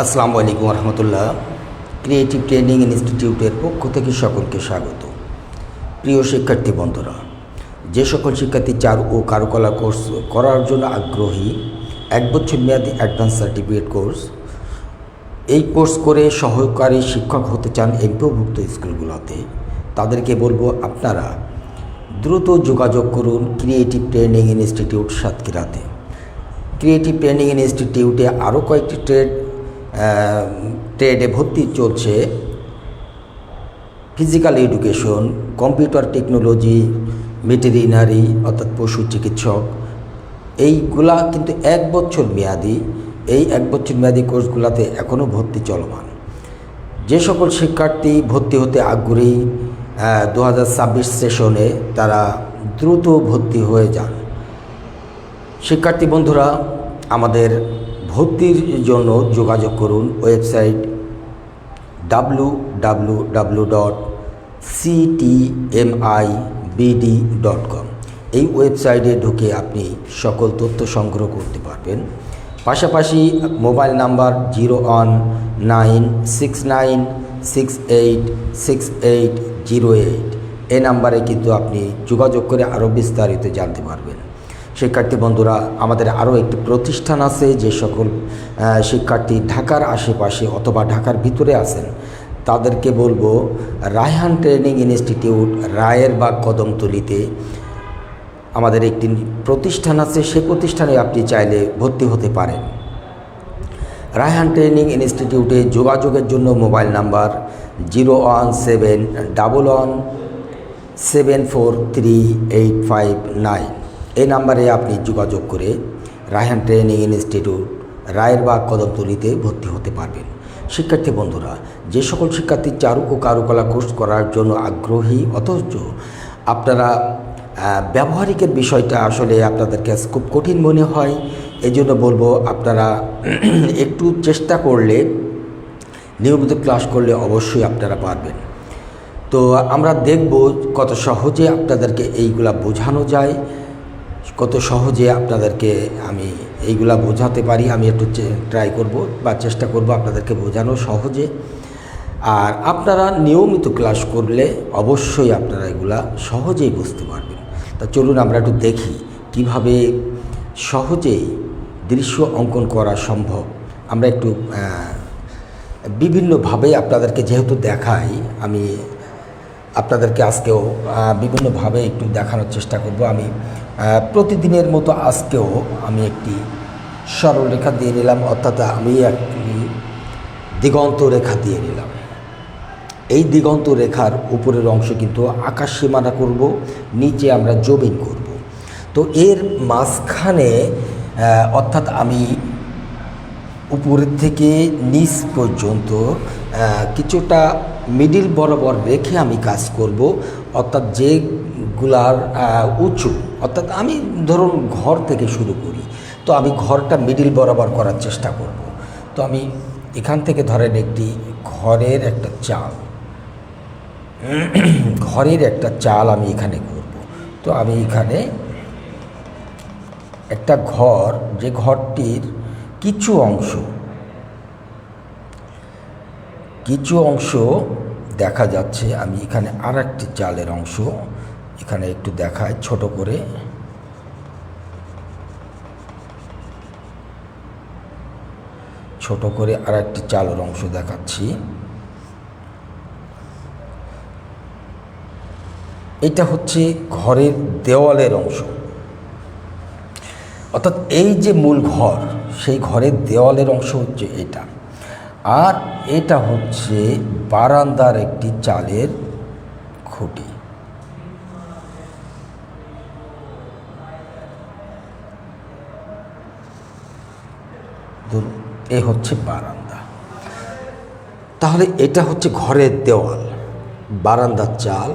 আসসালামু আলাইকুম রহমতুল্লাহ। Creative training ইনস্টিটিউটের পক্ষ থেকে সকলকে স্বাগত। প্রিয় শিক্ষার্থী বন্ধুরা, যে সকল শিক্ষার্থী চার ও কারুকলা কোর্স করার জন্য আগ্রহী, 1 বছর মেয়াদী অ্যাডভান্স সার্টিফিকেট কোর্স, এই কোর্স করে সহকারী শিক্ষক হতে চান এমপিওভুক্ত স্কুলগুলোতে, তাদেরকে বলবো আপনারা দ্রুত যোগাযোগ করুন ক্রিয়েটিভ ট্রেনিং ইনস্টিটিউট সাতক্ষীরাতে। ক্রিয়েটিভ ট্রেনিং ইনস্টিটিউটে আরও কয়েকটি ট্রেডে ভর্তি চলছে: physical education, computer technology, veterinary অর্থাৎ পশু চিকিৎসক। এইগুলা কিন্তু 1 বছর মেয়াদি। এই 1 বছর মেয়াদি কোর্সগুলোতে এখনও ভর্তি চলমান। যে সকল শিক্ষার্থী ভর্তি হতে আগ্রহী 2026 সেশনে, তারা দ্রুত ভর্তি হয়ে যান। শিক্ষার্থী বন্ধুরা, আমাদের ভর্তির জন্য যোগাযোগ করুন ওয়েবসাইট www.ctmibd.com। এই ওয়েবসাইটে ঢুকে আপনি সকল তথ্য সংগ্রহ করতে পারবেন। পাশাপাশি মোবাইল নাম্বার 0196968608 এই নাম্বারে কিন্তু আপনি যোগাযোগ করে আরও বিস্তারিত জানতে পারবেন। শিক্ষার্থী বন্ধুরা, আমাদের আরও একটি প্রতিষ্ঠান আছে। যে সকল শিক্ষার্থী ঢাকার আশেপাশে অথবা ঢাকার ভিতরে আছেন, তাদেরকে বলবো রায়হান ট্রেনিং ইনস্টিটিউট, রায়েরবাগ কদমতলীতে আমাদের একটি প্রতিষ্ঠান আছে। সেই প্রতিষ্ঠানে আপনি চাইলে ভর্তি হতে পারেন। রায়হান ট্রেনিং ইনস্টিটিউটে যোগাযোগের জন্য মোবাইল নাম্বার 01711743859। এই নাম্বারে আপনি যোগাযোগ করে রায়হান ট্রেনিং ইনস্টিটিউট, রায়েরবাগ কদমতলীতে ভর্তি হতে পারবেন। শিক্ষার্থী বন্ধুরা, যে সকল শিক্ষার্থী চারু ও কারুকলা কোর্স করার জন্য আগ্রহী, অথচ আপনারা ব্যবহারিকের বিষয়টা আসলে আপনাদের কাছে খুব কঠিন মনে হয়, এই জন্য বলবো আপনারা একটু চেষ্টা করলে, নিয়মিত ক্লাস করলে অবশ্যই আপনারা পারবেন। তো আমরা দেখব কত সহজে আপনাদেরকে এইগুলা বোঝানো যায়, কত সহজে আপনাদেরকে আমি এইগুলা বোঝাতে পারি। আমি একটু ট্রাই করব বা চেষ্টা করব আপনাদেরকে বোঝানো সহজে। আর আপনারা নিয়মিত ক্লাস করলে অবশ্যই আপনারা এগুলা সহজেই বুঝতে পারবেন। তা চলুন আমরা একটু দেখি কিভাবে সহজেই দৃশ্য অঙ্কন করা সম্ভব। আমরা একটু বিভিন্নভাবে আপনাদেরকে যেহেতু দেখাই, আমি আপনাদেরকে আজকেও বিভিন্নভাবে একটু দেখানোর চেষ্টা করব। আমি প্রতিদিনের মতো আজকেও আমি একটি সরলরেখা দিয়ে নিলাম, অর্থাৎ আমি একটি দিগন্ত রেখা দিয়ে নিলাম। এই দিগন্ত রেখার উপরের অংশ কিন্তু আকাশ সীমানা করব, নিচে আমরা জমিন করব। তো এর মাঝখানে অর্থাৎ আমি উপরের থেকে নিচ পর্যন্ত কিছুটা মিডিল বরাবর রেখে আমি কাজ করব। অর্থাৎ যেগুলার উঁচু, অর্থাৎ আমি ধরুন ঘর থেকে শুরু করি, তো আমি ঘরটা মিডিল বরাবর করার চেষ্টা করব। তো আমি এখান থেকে ধরেন একটি ঘরের একটা চাল আমি এখানে করব। তো আমি এখানে একটা ঘর, যে ঘরটির কিছু অংশ দেখা যাচ্ছে, আমি এখানে আর একটি চালের অংশ এখানে একটু দেখাই ছোট করে। আর একটি চালের অংশ দেখাচ্ছি। এটা হচ্ছে ঘরের দেওয়ালের অংশ, অর্থাৎ এই যে মূল ঘর, সেই ঘরের দেওয়ালের অংশ হচ্ছে এটা। আর এটা হচ্ছে বারান্দার একটি চালের খুঁটি। এই হচ্ছে বারান্দা। তাহলে এটা হচ্ছে ঘরের দেওয়াল, বারান্দার চাল,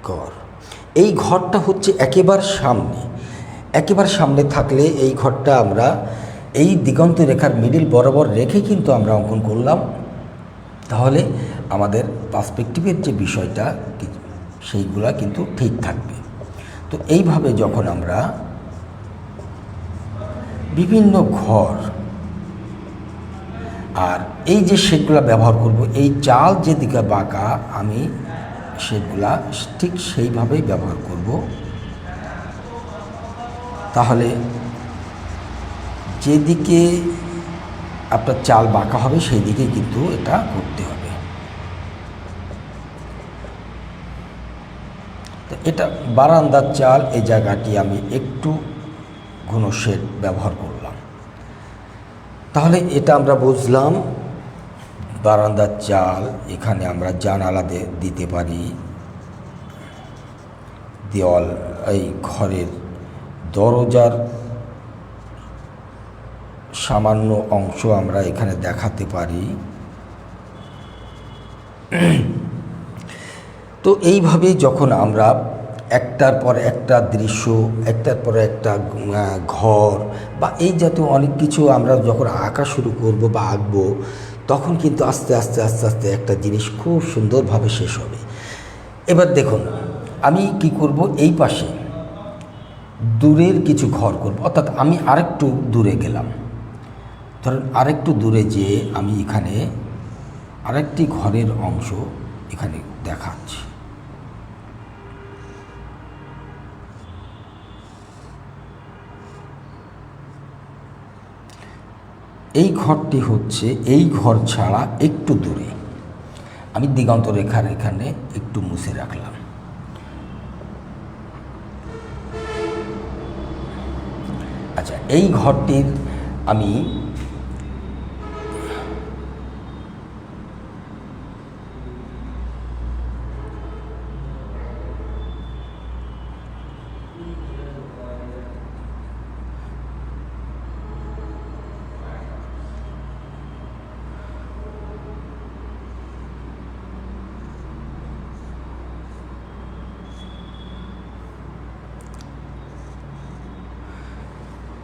ঘর। এই ঘরটা হচ্ছে একেবারে সামনে থাকলে এই ঘরটা আমরা এই দিগন্ত রেখার মিডিল বরাবর রেখে কিন্তু আমরা অঙ্কন করলাম। তাহলে আমাদের পার্সপেক্টিভের যে বিষয়টা, সেইগুলা কিন্তু ঠিক থাকবে। তো এইভাবে যখন আমরা বিভিন্ন ঘর আর এই যে শেডগুলো ব্যবহার করব, এই চাল যেদিকে বাঁকা আমি শেডগুলা ঠিক সেইভাবেই ব্যবহার করব। তাহলে যেদিকে আপনার চাল বাঁকা হবে সেই দিকে কিন্তু এটা করতে হবে। তো এটা বারান্দার চাল, এই জায়গাটি আমি একটু ঘন শেড ব্যবহার করলাম। তাহলে এটা আমরা বুঝলাম বারান্দার চাল। এখানে আমরা জানালা দিতে পারি, দেওয়াল, এই ঘরের দরজার সামান্য অংশ আমরা এখানে দেখাতে পারি। তো এইভাবে যখন আমরা একটার পর একটা দৃশ্য, একটার পর একটা ঘর বা এই জাতীয় অনেক কিছু আমরা যখন আঁকা শুরু করব বা আঁকবো, তখন কিন্তু আস্তে আস্তে আস্তে আস্তে একটা জিনিস খুব সুন্দরভাবে শেষ হবে। এবার দেখুন আমি কি করব, এই পাশে দূরের কিছু ঘর করব, অর্থাৎ আমি আরেকটু দূরে গেলাম। ধরুন আরেকটু দূরে যেয়ে আমি এখানে আরেকটি ঘরের অংশ এখানে দেখাচ্ছি। এই ঘরটি হচ্ছে এই ঘর ছাড়া একটু দূরে, আমি দিগন্ত রেখার এখানে একটু মুছে রাখলাম। আচ্ছা, এই ঘরটির আমি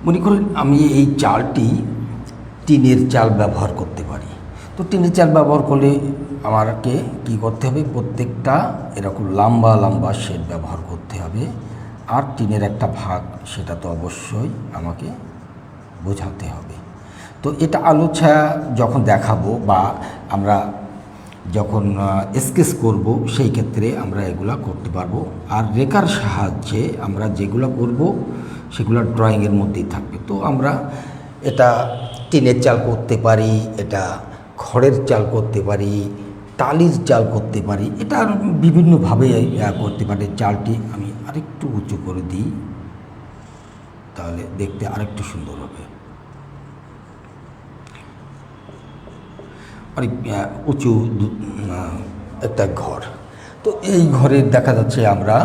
মনে করুন আমি এই চালটি টিনের চাল ব্যবহার করতে পারি। তো টিনের চাল ব্যবহার করলে আমাকে কি করতে হবে, প্রত্যেকটা এরকম লম্বা লম্বা শেড ব্যবহার করতে হবে। আর টিনের একটা ভাগ, সেটা তো অবশ্যই আমাকে বোঝাতে হবে। তো এটা আলো ছায়া যখন দেখাবো বা আমরা যখন স্কেচ করব, সেই ক্ষেত্রে আমরা এগুলা করতে পারবো। আর রেখার সাহায্যে আমরা যেগুলো করব সেগুলো ড্রয়িংয়ের মধ্যেই থাকবে। তো আমরা এটা টিনের চাল করতে পারি, এটা খড়ের চাল করতে পারি, টালির চাল করতে পারি, এটা বিভিন্নভাবে করতে পারি। চালটি আমি আরেকটু উঁচু করে দিই, তাহলে দেখতে আরেকটু সুন্দর হবে। অনেক উঁচু একটা ঘর। তো এই ঘরের দেখা যাচ্ছে আমরা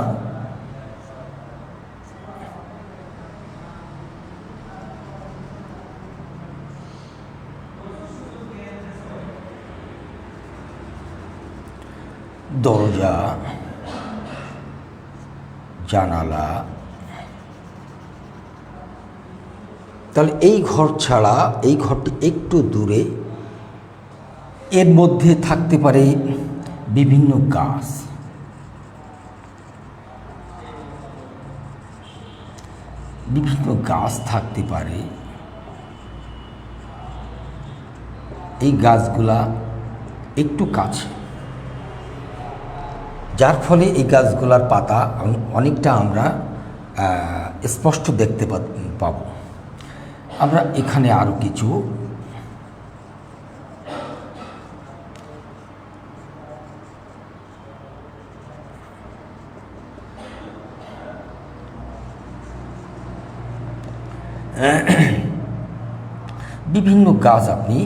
দরজা, জানালা, তাহলে এই ঘর ছাড়া এই ঘরটি একটু দূরে, এর মধ্যে থাকতে পারে বিভিন্ন গাছ, বিভিন্ন গাছ থাকতে পারে। এই গাছগুলা একটু কাছে, যার ফলে এই গাছগুলার পাতা অনেকটা আমরা স্পষ্ট দেখতে পাব। আমরা এখানে আরও কিছু বিভিন্ন গাছ আপনি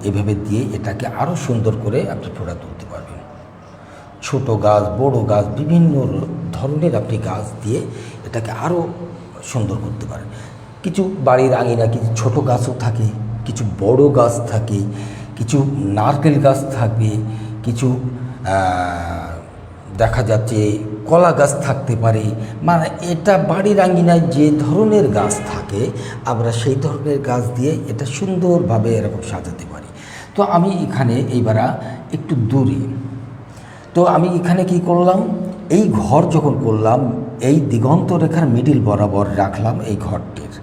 এভাবে দিয়ে এটাকে আরও সুন্দর করে আপনি ফুটা তুলতে পারবেন। ছোট গাছ, বড় গাছ, বিভিন্ন ধরনের আপনি গাছ দিয়ে এটাকে আরও সুন্দর করতে পারেন। কিছু বাড়ির আঙিনা কিছু ছোট গাছও থাকে, কিছু বড় গাছ থাকে, কিছু নারকেল গাছ থাকবে, কিছু দেখা যাচ্ছে কলা গাছ থাকতে পারে। মানে এটা বাড়ির আঙিনায় যে ধরনের গাছ থাকে আমরা সেই ধরনের গাছ দিয়ে এটা সুন্দরভাবে এরকম সাজাতে পারি। তো আমি এখানে এইবার একটু দূরে, তো আমি এখানে কি করলাম, এই ঘর যখন করলাম এই দিগন্ত রেখার মিডিল বরাবর রাখলাম এই ঘরটির।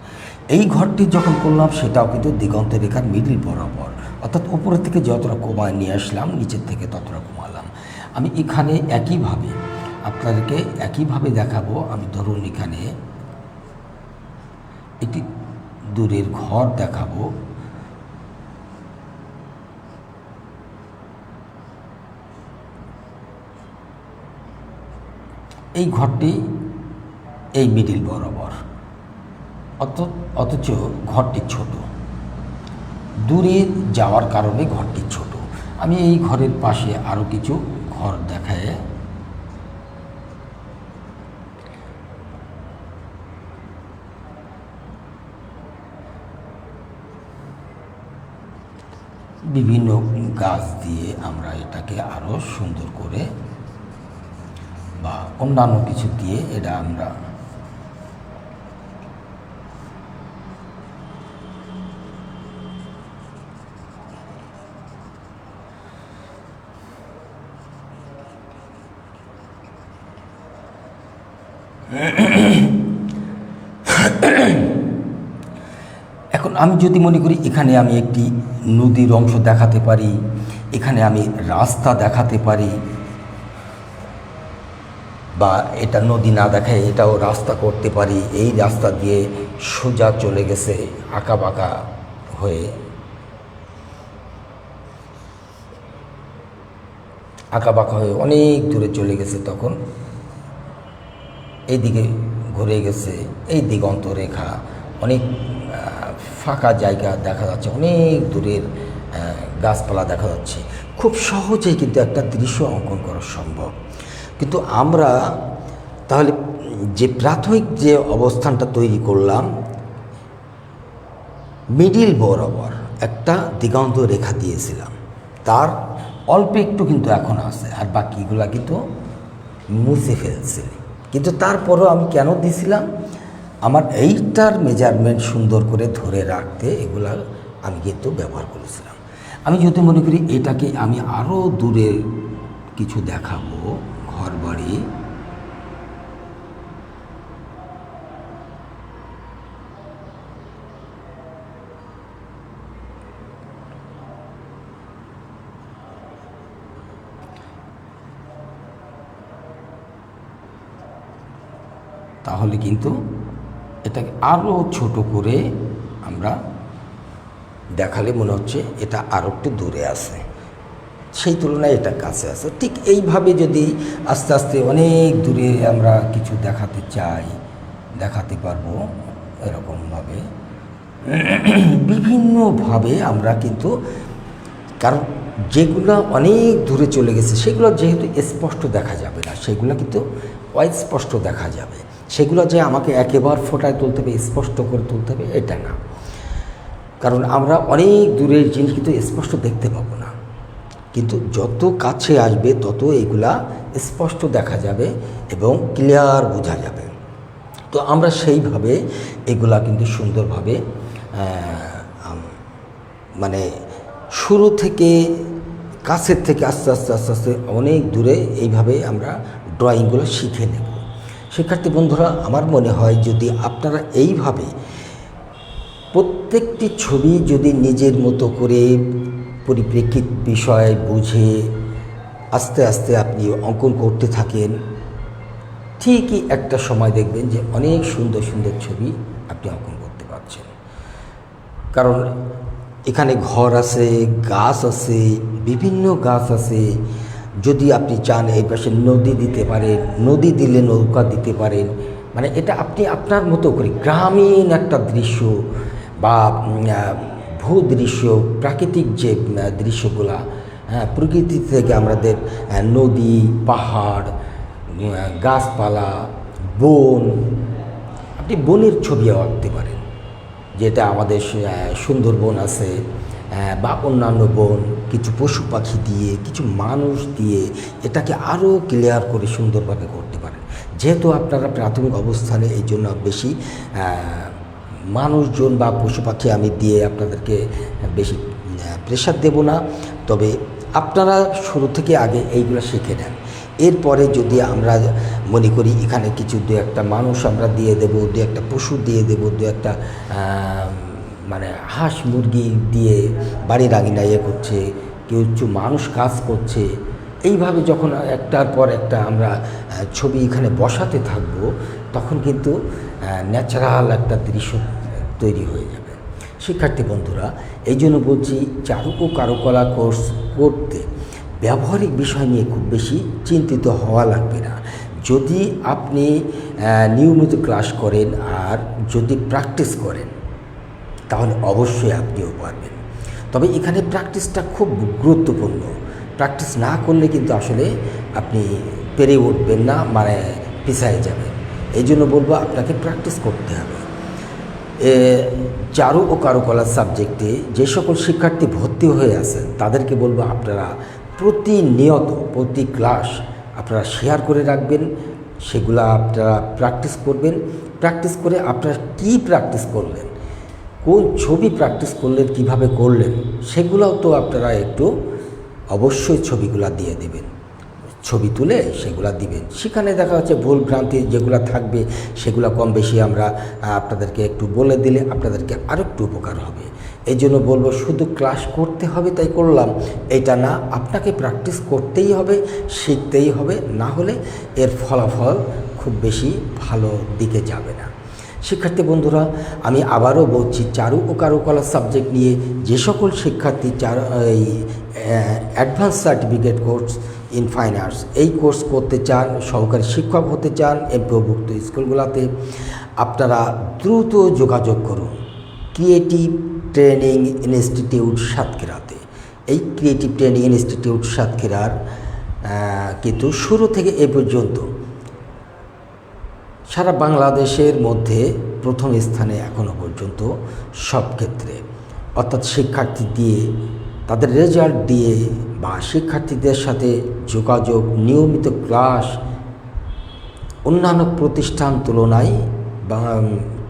এই ঘরটি যখন করলাম সেটাও কিন্তু দিগন্ত রেখার মিডিল বরাবর, অর্থাৎ উপরের থেকে যতটা কমায় নিয়ে আসলাম, নিচের থেকে ততটা কমালাম। আমি এখানে একইভাবে আপনাদেরকে একইভাবে দেখাবো। আমি ধরুন এখানে একটি দূরের ঘর দেখাবো। এই ঘরটি এই মিডিল বরাবর, অথচ ঘরটি ছোট, দূরে যাওয়ার কারণে ঘরটি ছোট। আমি এই ঘরের পাশে আরও কিছু ঘর দেখায় বিভিন্ন গাছ দিয়ে আমরা এটাকে আরও সুন্দর করে বা অন্যান্য কিছু দিয়ে এটা আমরা এখন আমি যদি মনে করি এখানে আমি একটি নদীর অংশ দেখাতে পারি, এখানে আমি রাস্তা দেখাতে পারি, বা এটা নদী না দেখায় এটাও রাস্তা করতে পারি। এই রাস্তা দিয়ে সোজা চলে গেছে আঁকা বাঁকা হয়ে, অনেক দূরে চলে গেছে, তখন এইদিকে ঘুরে গেছে, এই দিগন্ত রেখা, অনেক ফাঁকা জায়গা দেখা যাচ্ছে, অনেক দূরের গাছপালা দেখা যাচ্ছে। খুব সহজেই কিন্তু একটা দৃশ্য অঙ্কন করা সম্ভব। কিন্তু আমরা তাহলে যে প্রাথমিক যে অবস্থানটা তৈরি করলাম, মিডিল বরাবর একটা দিগন্ত রেখা দিয়েছিলাম, তার অল্প একটু কিন্তু এখন আছে, আর বাকিগুলা কিন্তু মুছে ফেলছে। কিন্তু তারপরও আমি কেন দিছিলাম, আমার এইটার মেজারমেন্ট সুন্দর করে ধরে রাখতে এগুলা আমি কিন্তু ব্যবহার করেছিলাম। আমি যদি মনে করি এটাকে আমি আরও দূরে কিছু দেখাবো, ঘর বাড়ি, তাহলে কিন্তু এটাকে আরও ছোট করে আমরা দেখালে মনে হচ্ছে এটা আরও একটু দূরে আছে, সেই তুলনায় এটা কাছে আছে। ঠিক এইভাবে যদি আস্তে আস্তে অনেক দূরে আমরা কিছু দেখাতে চাই, দেখাতে পারবো। এরকমভাবে বিভিন্নভাবে আমরা কিন্তু, কারণ যেগুলো অনেক দূরে চলে গেছে সেগুলো যেহেতু স্পষ্ট দেখা যাবে না, সেগুলো কিন্তু অস্পষ্ট দেখা যাবে। সেগুলো যে আমাকে একেবারে ফোটায় তুলতে হবে, স্পষ্ট করে তুলতে হবে, এটা না। কারণ আমরা অনেক দূরের জিনিস কিন্তু স্পষ্ট দেখতে পাবো না, কিন্তু যত কাছে আসবে তত এগুলা স্পষ্ট দেখা যাবে এবং ক্লিয়ার বোঝা যাবে। তো আমরা সেইভাবে এগুলা কিন্তু সুন্দরভাবে মানে শুরু থেকে কাছের থেকে আস্তে আস্তে আস্তে আস্তে অনেক দূরে এইভাবে আমরা ড্রয়িংগুলো শিখে নেব। শিক্ষার্থী বন্ধুরা, আমার মনে হয় যদি আপনারা এইভাবে প্রত্যেকটি ছবি যদি নিজের মতো করে পরিপ্রেক্ষিত বিষয় বুঝে আস্তে আস্তে আপনি অঙ্কন করতে থাকেন, ঠিকই একটা সময় দেখবেন যে অনেক সুন্দর সুন্দর ছবি আপনি অঙ্কন করতে পারছেন। কারণ এখানে ঘর আছে, গাছ আছে, বিভিন্ন গাছ আছে। যদি আপনি চান এই পাশে নদী দিতে পারেন, নদী দিলে নৌকা দিতে পারেন। মানে এটা আপনি আপনার মতো করে গ্রামীণ একটা দৃশ্য বা ভূদৃশ্য, প্রাকৃতিক যে দৃশ্যগুলা, প্রকৃতি থেকে আমাদের নদী, পাহাড়, গাছপালা, বন, আপনি বনের ছবিও আঁকতে পারেন। যেটা আমাদের সুন্দরবন আছে বা অন্যান্য বন, কিছু পশু পাখি দিয়ে, কিছু মানুষ দিয়ে এটাকে আরও ক্লিয়ার করে সুন্দরভাবে করতে পারেন। যেহেতু আপনারা প্রাথমিক অবস্থানে, এই জন্য বেশি মানুষজন বা পশু পাখি আমি দিয়ে আপনাদেরকে বেশি প্রেশার দেব না। তবে আপনারা শুরু থেকে আগে এইগুলো শিখে নেন। এরপরে যদি আমরা মনে করি এখানে কিছু দু একটা মানুষ আমরা দিয়ে দেব, দু একটা পশু দিয়ে দেব, দু একটা মানে হাঁস মুরগি দিয়ে বাড়ির আঙিনা করছে, কেউ কিছু মানুষ কাজ করছে। এইভাবে যখন একটার পর একটা আমরা ছবি এখানে বসাতে থাকব, তখন কিন্তু ন্যাচারাল একটা দৃশ্য তৈরি হয়ে যাবে। শিক্ষার্থী বন্ধুরা, এই জন্য বলছি চারু ও কারুকলা কোর্স করতে ব্যবহারিক বিষয় নিয়ে খুব বেশি চিন্তিত হওয়া লাগবে না। যদি আপনি নিয়মিত ক্লাস করেন আর যদি প্র্যাকটিস করেন, তাহলে অবশ্যই আপনিও পারবেন। তবে এখানে প্র্যাকটিসটা খুব গুরুত্বপূর্ণ। প্র্যাকটিস না করলে কিন্তু আসলে আপনি পেরে উঠবেন না, মানে পিছায় যাবেন। এই জন্য বলবো আপনাকে প্র্যাকটিস করতে হবে। চারু ও কারুকলা সাবজেক্টে যে সকল শিক্ষার্থী ভর্তি হয়ে আছেন তাদেরকে বলবো আপনারা প্রতিনিয়ত প্রতি ক্লাস আপনারা শেয়ার করে রাখবেন, সেগুলো আপনারা প্র্যাকটিস করবেন। প্র্যাকটিস করে আপনারা কী প্র্যাকটিস করলেন, কোন ছবি প্র্যাকটিস করলেন, কিভাবে করলেন, সেগুলোও তো আপনারা একটু অবশ্যই ছবিগুলো দিয়ে দেবেন, ছবি তুলে সেগুলো দিবেন। সেখানে দেখা যাচ্ছে ভুল ভ্রান্তি যেগুলো থাকবে সেগুলো কম বেশি আমরা আপনাদেরকে একটু বলে দিলে আপনাদেরকে আরও একটু উপকার হবে। এই জন্য বলবো শুধু ক্লাস করতে হবে তাই করলাম এটা না, আপনাকে প্র্যাকটিস করতেই হবে, শিখতেই হবে, না হলে এর ফলাফল খুব বেশি ভালো দিকে যাবে না। শিক্ষার্থী বন্ধুরা, আমি আবারও বলছি, চারু ও কারুকলা সাবজেক্ট নিয়ে যে সকল শিক্ষার্থী এই advance certificate course in fine arts এই কোর্স করতে চান, সহকারী শিক্ষক হতে চান এমপিওভুক্ত স্কুলগুলোতে, আপনারা দ্রুত যোগাযোগ করুন ক্রিয়েটিভ ট্রেনিং ইনস্টিটিউট সাতক্ষীরাতে। এই ক্রিয়েটিভ ট্রেনিং ইনস্টিটিউট সাতক্ষীরার কিন্তু শুরু থেকে এ পর্যন্ত সারা বাংলাদেশের মধ্যে প্রথম স্থানে এখনও পর্যন্ত সব ক্ষেত্রে, অর্থাৎ শিক্ষার্থী দিয়ে তাদের রেজাল্ট দিয়ে বা শিক্ষার্থীদের সাথে যোগাযোগ, নিয়মিত ক্লাস অন্যান্য প্রতিষ্ঠান তুলনায় বা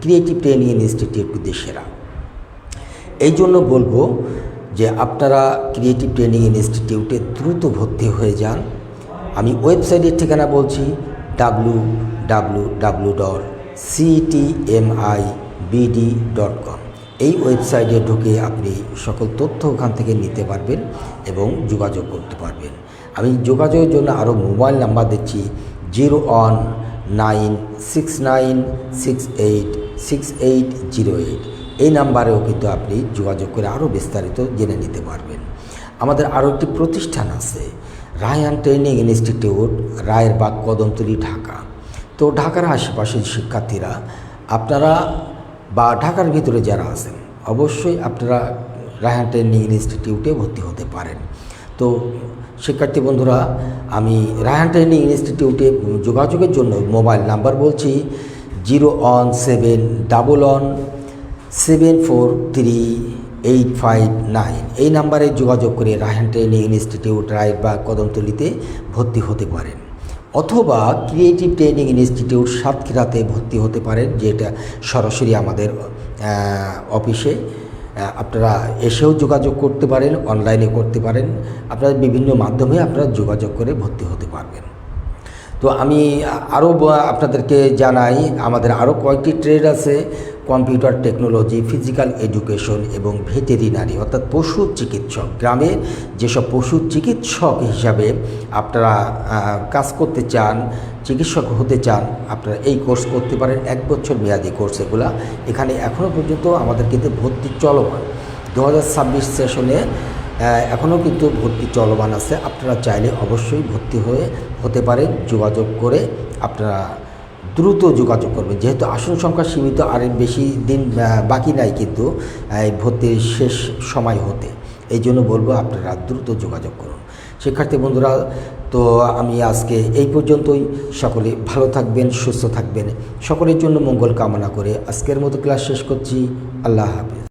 ক্রিয়েটিভ ট্রেনিং ইনস্টিটিউট সেরা। এই জন্য বলবো যে আপনারা ক্রিয়েটিভ ট্রেনিং ইনস্টিটিউটে দ্রুত ভর্তি হয়ে যান। আমি ওয়েবসাইটের ঠিকানা বলছি www.cetmibd.com। এই ওয়েবসাইটে ঢুকে আপনি সকল তথ্য ওখান থেকে নিতে পারবেন এবং যোগাযোগ করতে পারবেন। আমি যোগাযোগের জন্য আরও মোবাইল নাম্বার দিচ্ছি 01969686808। এই নাম্বারেও কিন্তু আপনি যোগাযোগ করে আরও বিস্তারিত জেনে নিতে পারবেন। আমাদের আরও একটি প্রতিষ্ঠান আছে, রায়হান ট্রেনিং ইনস্টিটিউট, রায়েরবাগ, কদমতলী, ঢাকা। তো ঢাকার আশেপাশের শিক্ষার্থীরা আপনারা বা ঢাকার ভিতরে যারা আছেন অবশ্যই আপনারা রায়হান ট্রেনিং ইনস্টিটিউটে ভর্তি হতে পারেন। তো শিক্ষার্থী বন্ধুরা, আমি রায়হান ট্রেনিং ইনস্টিটিউটে যোগাযোগের জন্য মোবাইল নাম্বার বলছি 01711743859। এই নাম্বারে যোগাযোগ করে রায়হান ট্রেনিং ইনস্টিটিউট রায়েরবাগ, কদমতলীতে ভর্তি হতে পারেন, অথবা ক্রিয়েটিভ ট্রেনিং ইনস্টিটিউট সাতক্ষীরাতে ভর্তি হতে পারেন, যেটা সরাসরি আমাদের অফিসে। আপনারা এসেও যোগাযোগ করতে পারেন, অনলাইনে করতে পারেন, আপনারা বিভিন্ন মাধ্যমে আপনারা যোগাযোগ করে ভর্তি হতে পারবেন। তো আমি আরও আপনাদেরকে জানাই, আমাদের আরও কয়েকটি ট্রেড আছে, কম্পিউটার টেকনোলজি, ফিজিক্যাল এডুকেশন এবং ভেটেরিনারি, অর্থাৎ পশু চিকিৎসক। গ্রামে যেসব পশু চিকিৎসক হিসাবে আপনারা কাজ করতে চান, চিকিৎসক হতে চান, আপনারা এই কোর্স করতে পারেন। 1 বছর মেয়াদী কোর্স এগুলা। এখানে এখনও পর্যন্ত আমাদের কিন্তু ভর্তি চলমান, 2026 সেশনে এখনও কিন্তু ভর্তি চলমান আছে। আপনারা চাইলে অবশ্যই ভর্তি হতে পারেন। যোগাযোগ করে আপনারা দ্রুত যোগাযোগ করবেন, যেহেতু আসন সংখ্যা সীমিত, আর বেশি দিন বাকি নাই কিন্তু এই ভর্তির শেষ সময় হতে। এই জন্য বলবো আপনারা দ্রুত যোগাযোগ করুন। শিক্ষার্থী বন্ধুরা, তো আমি আজকে এই পর্যন্তই। সকলে ভালো থাকবেন, সুস্থ থাকবেন, সকলের জন্য মঙ্গল কামনা করে আজকের মতো ক্লাস শেষ করছি। আল্লাহ হাফেজ।